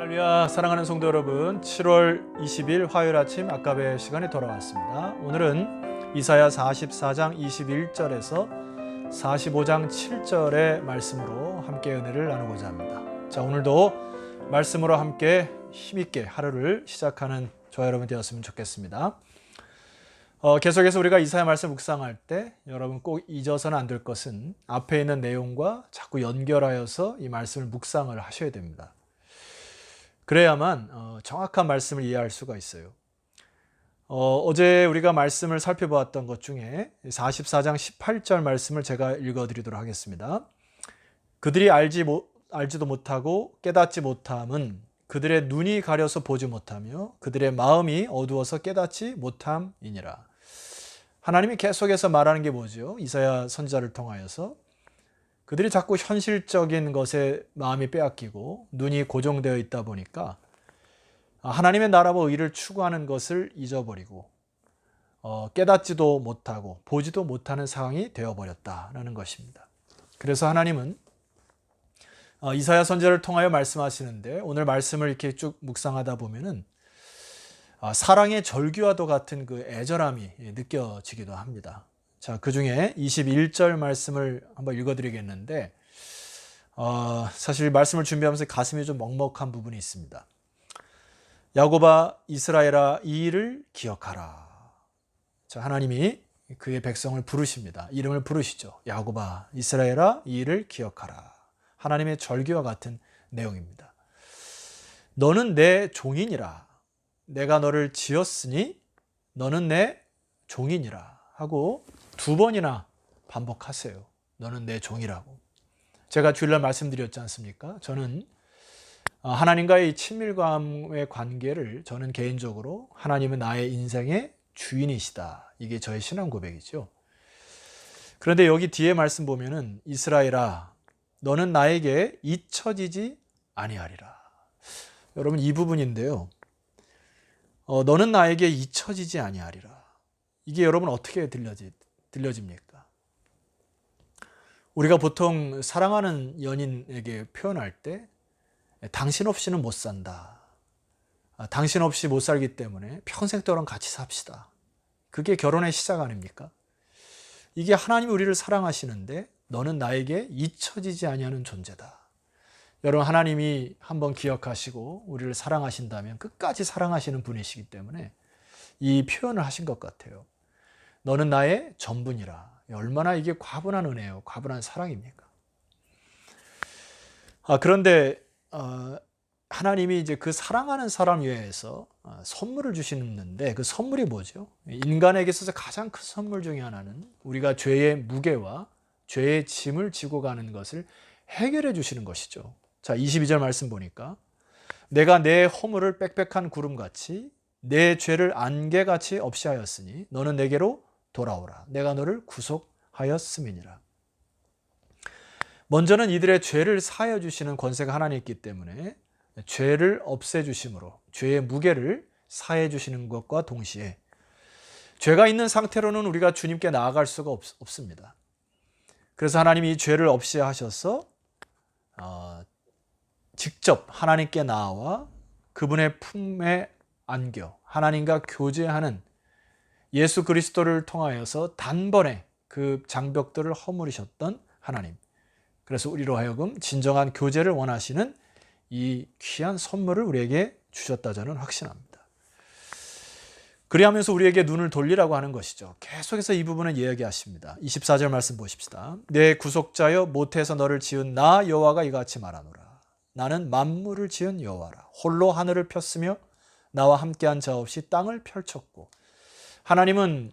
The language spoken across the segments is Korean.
할렐루야, 사랑하는 성도 여러분, 7월 20일 화요일 아침 아까베 시간에 돌아왔습니다. 오늘은 이사야 44장 21절에서 45장 7절의 말씀으로 함께 은혜를 나누고자 합니다. 자, 오늘도 말씀으로 함께 힘있게 하루를 시작하는 저와 여러분 되었으면 좋겠습니다. 계속해서 우리가 이사야 말씀 묵상할 때 여러분 꼭 잊어서는 안 될 것은 앞에 있는 내용과 자꾸 연결하여서 이 말씀을 묵상을 하셔야 됩니다. 그래야만 정확한 말씀을 이해할 수가 있어요. 어제 우리가 말씀을 살펴보았던 것 중에 44장 18절 말씀을 제가 읽어드리도록 하겠습니다. 그들이 알지도 못하고 깨닫지 못함은 그들의 눈이 가려서 보지 못하며 그들의 마음이 어두워서 깨닫지 못함이니라. 하나님이 계속해서 말하는 게 뭐죠? 이사야 선지자를 통하여서 그들이 자꾸 현실적인 것에 마음이 빼앗기고 눈이 고정되어 있다 보니까 하나님의 나라와 의를 추구하는 것을 잊어버리고 깨닫지도 못하고 보지도 못하는 상황이 되어버렸다라는 것입니다. 그래서 하나님은 이사야 선지자를 통하여 말씀하시는데 오늘 말씀을 이렇게 쭉 묵상하다 보면은 사랑의 절규와도 같은 그 애절함이 느껴지기도 합니다. 자, 그 중에 21절 말씀을 한번 읽어드리겠는데 사실 말씀을 준비하면서 가슴이 좀 먹먹한 부분이 있습니다. 야곱아 이스라엘아 이 일을 기억하라. 자, 하나님이 그의 백성을 부르십니다. 이름을 부르시죠. 야곱아 이스라엘아 이 일을 기억하라. 하나님의 절기와 같은 내용입니다. 너는 내 종이니라. 내가 너를 지었으니 너는 내 종이니라 하고 두 번이나 반복하세요. 너는 내 종이라고. 제가 주일날 말씀드렸지 않습니까? 저는 하나님과의 친밀감의 관계를 저는 개인적으로 하나님은 나의 인생의 주인이시다. 이게 저의 신앙 고백이죠. 그런데 여기 뒤에 말씀 보면은 이스라엘아 너는 나에게 잊혀지지 아니하리라. 여러분 이 부분인데요. 너는 나에게 잊혀지지 아니하리라. 이게 여러분 어떻게 들려집니까? 우리가 보통 사랑하는 연인에게 표현할 때 당신 없이는 못 산다. 당신 없이 못 살기 때문에 평생 동안 같이 삽시다. 그게 결혼의 시작 아닙니까? 이게 하나님이 우리를 사랑하시는데 너는 나에게 잊혀지지 아니하는 존재다. 여러분 하나님이 한번 기억하시고 우리를 사랑하신다면 끝까지 사랑하시는 분이시기 때문에 이 표현을 하신 것 같아요. 너는 나의 전부니라. 얼마나 이게 과분한 은혜요, 과분한 사랑입니까? 그런데 하나님이 이제 그 사랑하는 사람 위해서 선물을 주시는데 그 선물이 뭐죠? 인간에게 있어서 가장 큰 선물 중에 하나는 우리가 죄의 무게와 죄의 짐을 지고 가는 것을 해결해 주시는 것이죠. 자, 22절 말씀 보니까 내가 내 허물을 빽빽한 구름같이 내 죄를 안개같이 없이 하였으니 너는 내게로 돌아오라. 내가 너를 구속하였음이니라. 먼저는 이들의 죄를 사하여 주시는 권세가 하나님 있기 때문에 죄를 없애주심으로 죄의 무게를 사해 주시는 것과 동시에 죄가 있는 상태로는 우리가 주님께 나아갈 수가 없습니다. 그래서 하나님이 이 죄를 없이 하셔서 직접 하나님께 나와 그분의 품에 안겨 하나님과 교제하는 예수 그리스도를 통하여서 단번에 그 장벽들을 허물으셨던 하나님. 그래서 우리로 하여금 진정한 교제를 원하시는 이 귀한 선물을 우리에게 주셨다 저는 확신합니다. 그리하면서 우리에게 눈을 돌리라고 하는 것이죠. 계속해서 이 부분을 이야기하십니다. 24절 말씀 보십시다. 내 구속자여 모태에서 너를 지은 나 여호와가 이같이 말하노라. 나는 만물을 지은 여호와라. 홀로 하늘을 폈으며 나와 함께한 자 없이 땅을 펼쳤고. 하나님은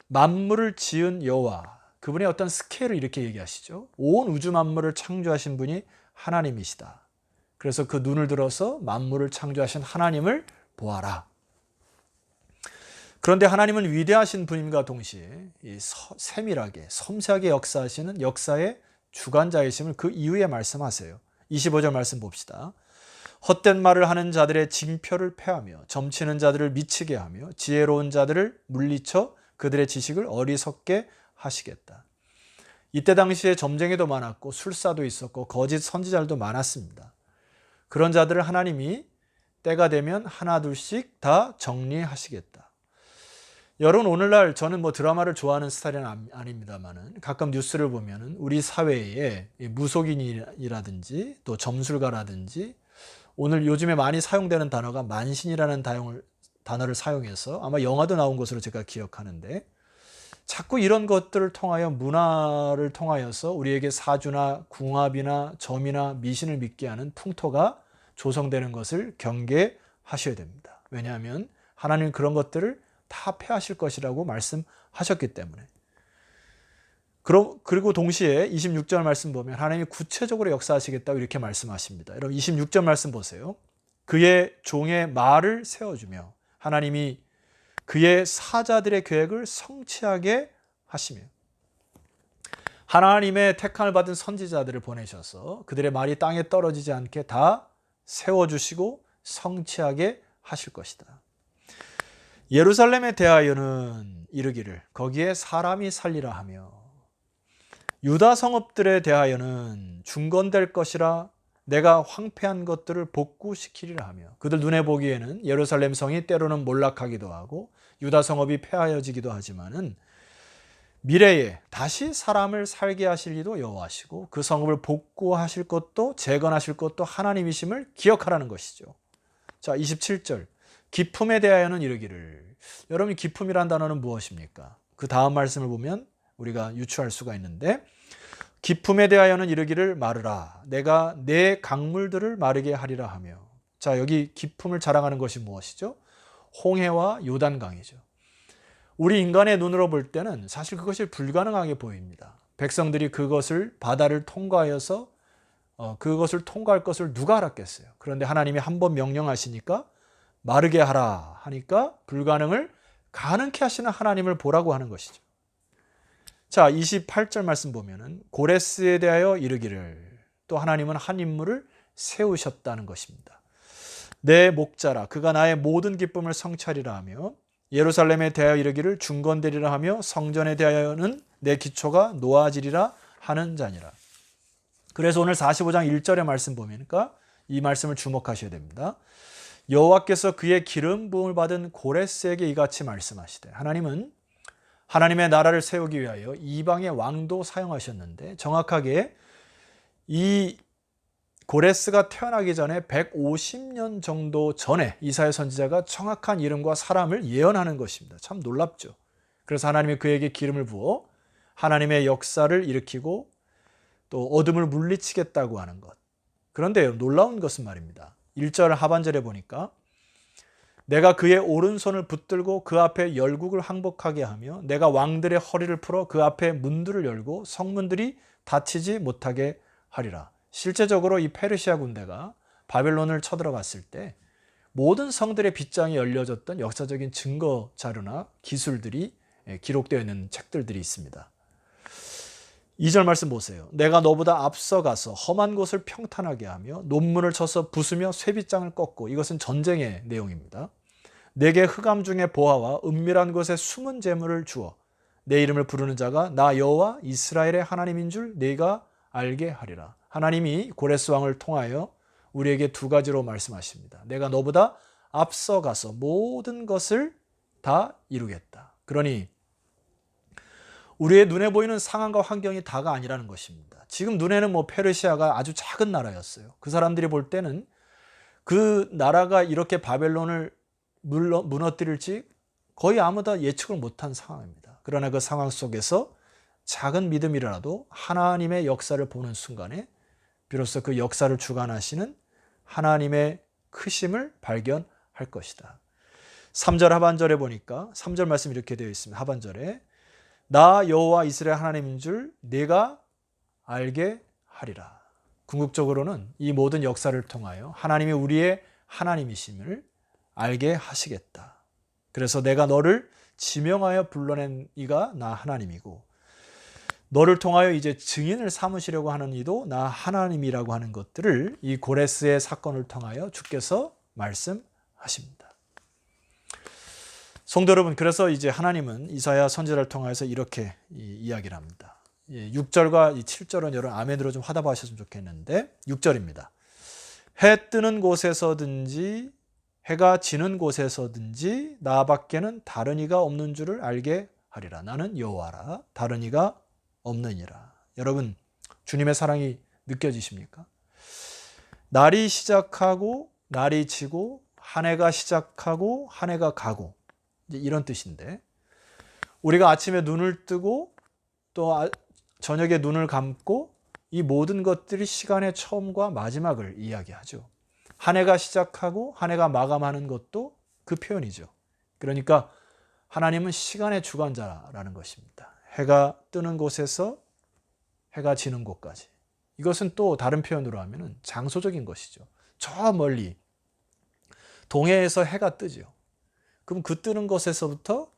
만물을 지은 여호와, 그분의 어떤 스케일을 이렇게 얘기하시죠. 온 우주 만물을 창조하신 분이 하나님이시다. 그래서 그 눈을 들어서 만물을 창조하신 하나님을 보아라. 그런데 하나님은 위대하신 분임과 동시에 세밀하게 섬세하게 역사하시는 역사의 주관자이심을 그 이후에 말씀하세요. 25절 말씀 봅시다. 헛된 말을 하는 자들의 징표를 패하며 점치는 자들을 미치게 하며 지혜로운 자들을 물리쳐 그들의 지식을 어리석게 하시겠다. 이때 당시에 점쟁이도 많았고 술사도 있었고 거짓 선지자들도 많았습니다. 그런 자들을 하나님이 때가 되면 하나둘씩 다 정리하시겠다. 여러분, 오늘날 저는 뭐 드라마를 좋아하는 스타일은 아닙니다만은 가끔 뉴스를 보면은 우리 사회에 무속인이라든지 또 점술가라든지 오늘 요즘에 많이 사용되는 단어가 만신이라는 단어를 사용해서 아마 영화도 나온 것으로 제가 기억하는데, 자꾸 이런 것들을 통하여 문화를 통하여서 우리에게 사주나 궁합이나 점이나 미신을 믿게 하는 풍토가 조성되는 것을 경계하셔야 됩니다. 왜냐하면 하나님은 그런 것들을 다 폐하실 것이라고 말씀하셨기 때문에. 그리고 동시에 26절 말씀 보면 하나님이 구체적으로 역사하시겠다고 이렇게 말씀하십니다. 여러분 26절 말씀 보세요. 그의 종의 말을 세워주며 하나님이 그의 사자들의 계획을 성취하게 하시며, 하나님의 택함을 받은 선지자들을 보내셔서 그들의 말이 땅에 떨어지지 않게 다 세워주시고 성취하게 하실 것이다. 예루살렘에 대하여는 이르기를 거기에 사람이 살리라 하며, 유다 성읍들에 대하여는 중건될 것이라 내가 황폐한 것들을 복구시키리라 하며, 그들 눈에 보기에는 예루살렘 성이 때로는 몰락하기도 하고 유다 성읍이 폐하여지기도 하지만은 미래에 다시 사람을 살게 하실 이도 여호와시고 그 성읍을 복구하실 것도 재건하실 것도 하나님이심을 기억하라는 것이죠. 자, 27절. 기품에 대하여는 이르기를, 여러분이 기품이란 단어는 무엇입니까? 그 다음 말씀을 보면 우리가 유추할 수가 있는데, 기품에 대하여는 이르기를 마르라 내가 내 강물들을 마르게 하리라 하며. 자, 여기 기품을 자랑하는 것이 무엇이죠? 홍해와 요단강이죠. 우리 인간의 눈으로 볼 때는 사실 그것이 불가능하게 보입니다. 백성들이 그것을 바다를 통과하여서 그것을 통과할 것을 누가 알았겠어요? 그런데 하나님이 한번 명령하시니까 마르게 하라 하니까 불가능을 가능케 하시는 하나님을 보라고 하는 것이죠. 자, 28절 말씀 보면은 고레스에 대하여 이르기를, 또 하나님은 한 인물을 세우셨다는 것입니다. 내 목자라 그가 나의 모든 기쁨을 성취하리라 하며, 예루살렘에 대하여 이르기를 중건되리라 하며 성전에 대하여는 내 기초가 놓아지리라 하는 자니라. 그래서 오늘 45장 1절의 말씀 보니까 이 말씀을 주목하셔야 됩니다. 여호와께서 그의 기름 부음을 받은 고레스에게 이같이 말씀하시되, 하나님은 하나님의 나라를 세우기 위하여 이방의 왕도 사용하셨는데, 정확하게 이 고레스가 태어나기 전에 150년 정도 전에 이사야 선지자가 정확한 이름과 사람을 예언하는 것입니다. 참 놀랍죠. 그래서 하나님이 그에게 기름을 부어 하나님의 역사를 일으키고 또 어둠을 물리치겠다고 하는 것. 그런데 놀라운 것은 말입니다. 1절 하반절에 보니까 내가 그의 오른손을 붙들고 그 앞에 열국을 항복하게 하며 내가 왕들의 허리를 풀어 그 앞에 문들을 열고 성문들이 닫히지 못하게 하리라. 실제적으로 이 페르시아 군대가 바벨론을 쳐들어갔을 때 모든 성들의 빗장이 열려졌던 역사적인 증거 자료나 기술들이 기록되어 있는 책들이 있습니다. 2절 말씀 보세요. 내가 너보다 앞서가서 험한 곳을 평탄하게 하며 논문을 쳐서 부수며 쇠빗장을 꺾고, 이것은 전쟁의 내용입니다. 내게 흑암 중에 보화와 은밀한 곳에 숨은 재물을 주어 내 이름을 부르는 자가 나 여호와 이스라엘의 하나님인 줄 네가 알게 하리라. 하나님이 고레스 왕을 통하여 우리에게 두 가지로 말씀하십니다. 내가 너보다 앞서가서 모든 것을 다 이루겠다. 그러니 우리의 눈에 보이는 상황과 환경이 다가 아니라는 것입니다. 지금 눈에는 페르시아가 아주 작은 나라였어요. 그 사람들이 볼 때는 그 나라가 이렇게 바벨론을 무너뜨릴지 거의 아무도 예측을 못한 상황입니다. 그러나 그 상황 속에서 작은 믿음이라도 하나님의 역사를 보는 순간에 비로소 그 역사를 주관하시는 하나님의 크심을 발견할 것이다. 3절 하반절에 보니까 3절 말씀 이렇게 되어 있습니다. 하반절에 나 여호와 이스라엘 하나님인 줄 네가 알게 하리라. 궁극적으로는 이 모든 역사를 통하여 하나님이 우리의 하나님이심을 알게 하시겠다. 그래서 내가 너를 지명하여 불러낸 이가 나 하나님이고 너를 통하여 이제 증인을 삼으시려고 하는 이도 나 하나님이라고 하는 것들을 이 고레스의 사건을 통하여 주께서 말씀하십니다. 성도 여러분, 그래서 이제 하나님은 이사야 선지자를 통해서 이렇게 이야기를 합니다. 6절과 7절은 여러분 아멘으로 좀 화답하셨으면 좋겠는데 6절입니다. 해 뜨는 곳에서든지 해가 지는 곳에서든지 나밖에는 다른 이가 없는 줄을 알게 하리라. 나는 여호와라. 다른 이가 없느니라. 여러분, 주님의 사랑이 느껴지십니까? 날이 시작하고 날이 지고 한 해가 시작하고 한 해가 가고, 이제 이런 뜻인데, 우리가 아침에 눈을 뜨고 또 저녁에 눈을 감고 이 모든 것들이 시간의 처음과 마지막을 이야기하죠. 한 해가 시작하고 한 해가 마감하는 것도 그 표현이죠. 그러니까 하나님은 시간의 주관자라는 것입니다. 해가 뜨는 곳에서 해가 지는 곳까지. 이것은 또 다른 표현으로 하면 장소적인 것이죠. 저 멀리 동해에서 해가 뜨죠. 그럼 그 뜨는 곳에서부터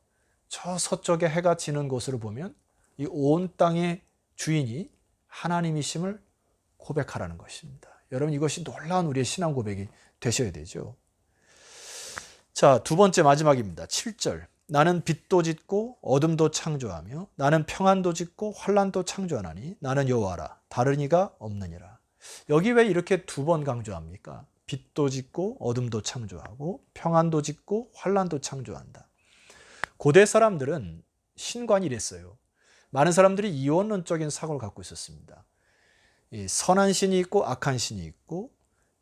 저 서쪽에 해가 지는 곳으로 보면 이 온 땅의 주인이 하나님이심을 고백하라는 것입니다. 여러분, 이것이 놀라운 우리의 신앙 고백이 되셔야 되죠. 자, 두 번째 마지막입니다. 7절. 나는 빛도 짓고 어둠도 창조하며 나는 평안도 짓고 환난도 창조하나니 나는 여호와라. 다른 이가 없느니라. 여기 왜 이렇게 두 번 강조합니까? 빛도 짓고 어둠도 창조하고 평안도 짓고 환난도 창조한다. 고대 사람들은 신관이 이랬어요. 많은 사람들이 이원론적인 사고를 갖고 있었습니다. 선한 신이 있고 악한 신이 있고,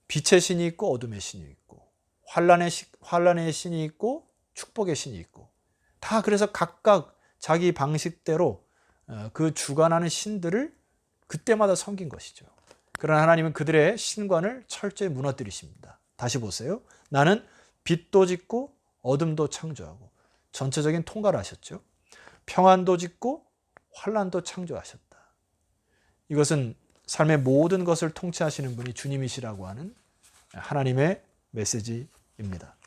빛의 신이 있고 어둠의 신이 있고, 환난의 신이 있고 축복의 신이 있고, 다 그래서 각각 자기 방식대로 그 주관하는 신들을 그때마다 섬긴 것이죠. 그러나 하나님은 그들의 신관을 철저히 무너뜨리십니다. 다시 보세요. 나는 빛도 짓고 어둠도 창조하고, 전체적인 통과를 하셨죠. 평안도 짓고 환난도 창조하셨다. 이것은 삶의 모든 것을 통치하시는 분이 주님이시라고 하는 하나님의 메시지입니다.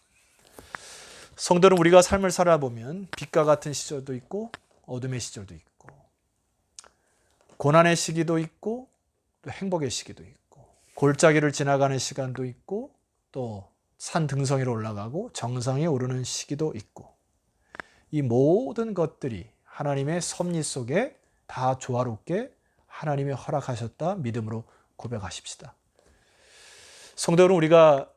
성도는 우리가 삶을 살아보면 빛과 같은 시절도 있고 어둠의 시절도 있고, 고난의 시기도 있고 또 행복의 시기도 있고, 골짜기를 지나가는 시간도 있고 또 산 등성이로 올라가고 정상에 오르는 시기도 있고, 이 모든 것들이 하나님의 섭리 속에 다 조화롭게 하나님이 허락하셨다 믿음으로 고백하십시다. 성도 여러분, 우리가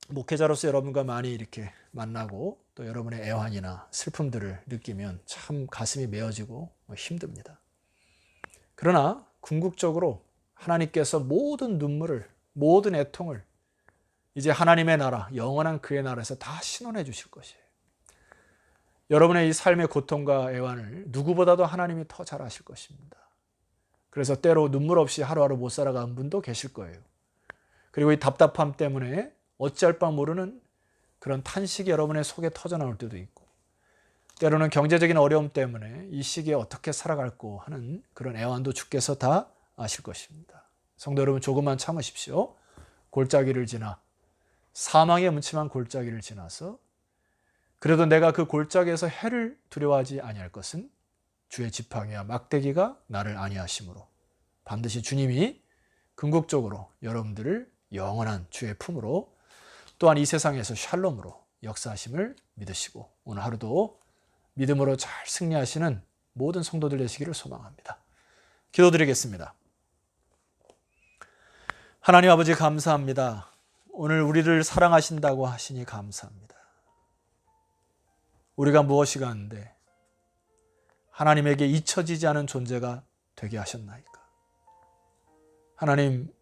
목회자로서 여러분과 많이 이렇게 만나고 또 여러분의 애환이나 슬픔들을 느끼면 참 가슴이 메어지고 힘듭니다. 그러나 궁극적으로 하나님께서 모든 눈물을, 모든 애통을 이제 하나님의 나라, 영원한 그의 나라에서 다 신원해 주실 것이에요. 여러분의 이 삶의 고통과 애환을 누구보다도 하나님이 더 잘 아실 것입니다. 그래서 때로 눈물 없이 하루하루 못 살아가는 분도 계실 거예요. 그리고 이 답답함 때문에 어찌할 바 모르는 그런 탄식이 여러분의 속에 터져나올 때도 있고, 때로는 경제적인 어려움 때문에 이 시기에 어떻게 살아갈고 하는 그런 애환도 주께서 다 아실 것입니다. 성도 여러분, 조금만 참으십시오. 골짜기를 지나, 사망의 음침한 골짜기를 지나서 그래도 내가 그 골짜기에서 해를 두려워하지 아니할 것은 주의 지팡이와 막대기가 나를 안위하심으로, 반드시 주님이 궁극적으로 여러분들을 영원한 주의 품으로, 또한 이 세상에서 샬롬으로 역사하심을 믿으시고 오늘 하루도 믿음으로 잘 승리하시는 모든 성도들 되시기를 소망합니다. 기도드리겠습니다. 하나님 아버지, 감사합니다. 오늘 우리를 사랑하신다고 하시니 감사합니다. 우리가 무엇이 가는데 하나님에게 잊혀지지 않은 존재가 되게 하셨나이까. 하나님,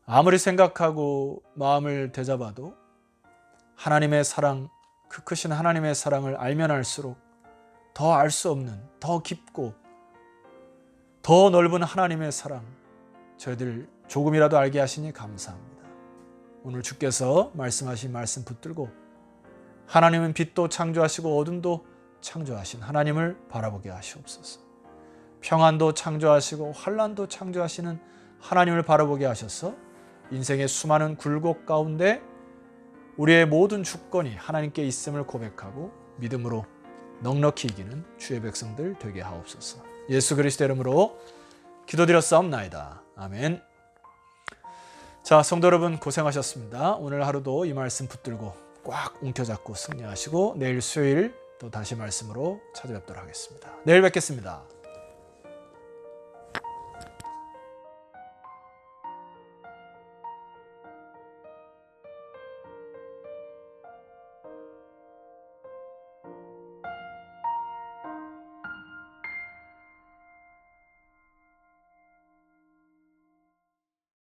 아무리 생각하고 마음을 되잡아도 하나님의 사랑, 그 크신 하나님의 사랑을 알면 알수록 더 알 수 없는, 더 깊고 더 넓은 하나님의 사랑, 저희들 조금이라도 알게 하시니 감사합니다. 오늘 주께서 말씀하신 말씀 붙들고 하나님은 빛도 창조하시고 어둠도 창조하신 하나님을 바라보게 하시옵소서. 평안도 창조하시고 환난도 창조하시는 하나님을 바라보게 하셔서 인생의 수많은 굴곡 가운데 우리의 모든 주권이 하나님께 있음을 고백하고 믿음으로 넉넉히 이기는 주의 백성들 되게 하옵소서. 예수 그리스도 이름으로 기도드렸사옵나이다. 아멘. 자, 성도 여러분, 고생하셨습니다. 오늘 하루도 이 말씀 붙들고 꽉 움켜잡고 승리하시고 내일 수요일 또 다시 말씀으로 찾아뵙도록 하겠습니다. 내일 뵙겠습니다.